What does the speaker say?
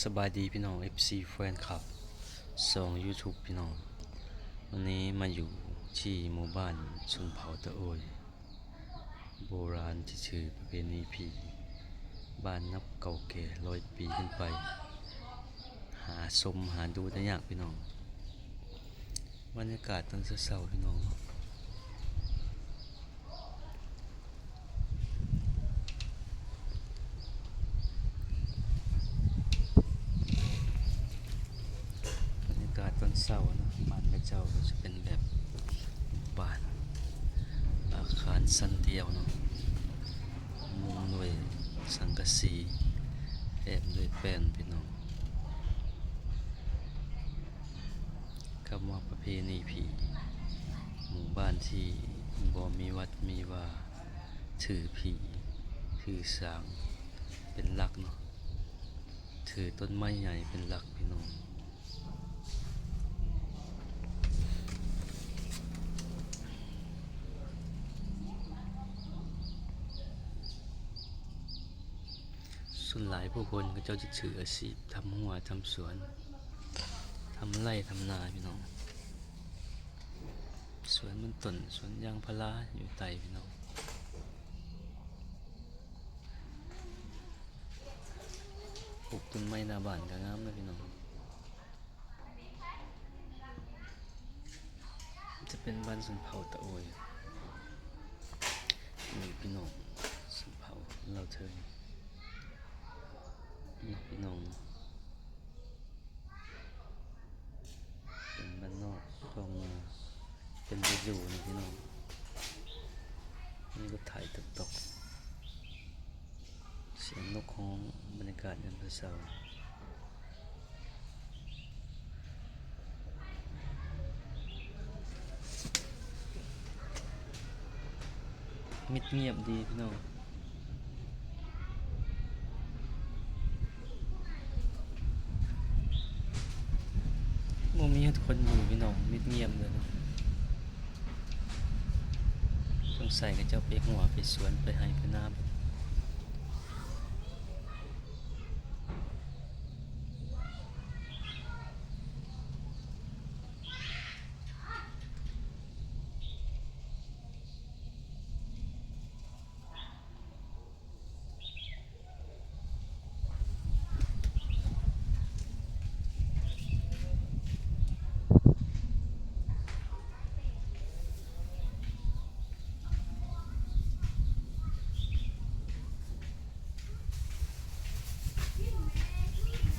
สบายดีพี่น้อง FC แฟนคลับส่อง YouTube พี่น้องวันนี้มาอยู่ที่หมู่บ้านชนเผ่าตะโอยโบราณที่ชื่อประเพณีผีบ้านนับเก่าแก่100 ปีขึ้นไป หาดูได้ยากพี่น้องบรรยากาศตอนเช้าๆพี่น้องตอนเช้านะบ้านพระเจ้าก็จะเป็นแบบบ้านอาคารสั้นเดียวเนาะมุงด้วยสังกะสีแอบด้วยแป้นพี่น้องคำว่าประเพณีผีหมู่บ้านที่บ่มีวัดมีว่าถือผีถือสางเป็นหลักเนาะถือต้นไม้ใหญ่เป็นหลักพี่น้องส่วนหลายผู้คนก็เจ้าจะถืออาชีพทำหัวทำสวนทำไร่ทำนาพี่น้องสวนมันต้นสวนยางพาราอยู่ใต้พี่น้องปลูกต้นไม้หน้าบ้านก็งามนะพี่น้องจะเป็นบ้านชนเผ่าตะโอยนี่พี่น้องชนเผ่าเราเทิงนี่พี่น้องเป็นบ้านนอกคลองนาเป็นไปอยู่นี่พี่น้องนี่ก็ถ่ายตกเสียงนกฮ้องบรรยากาศยามเช้ามิดเงียบดีพี่น้องบ่มีคนอยู่พี่น้องมิดเงียบเลยนะต้องใส่กับเจ้าไปหัวไปสวนไปให้ไปนา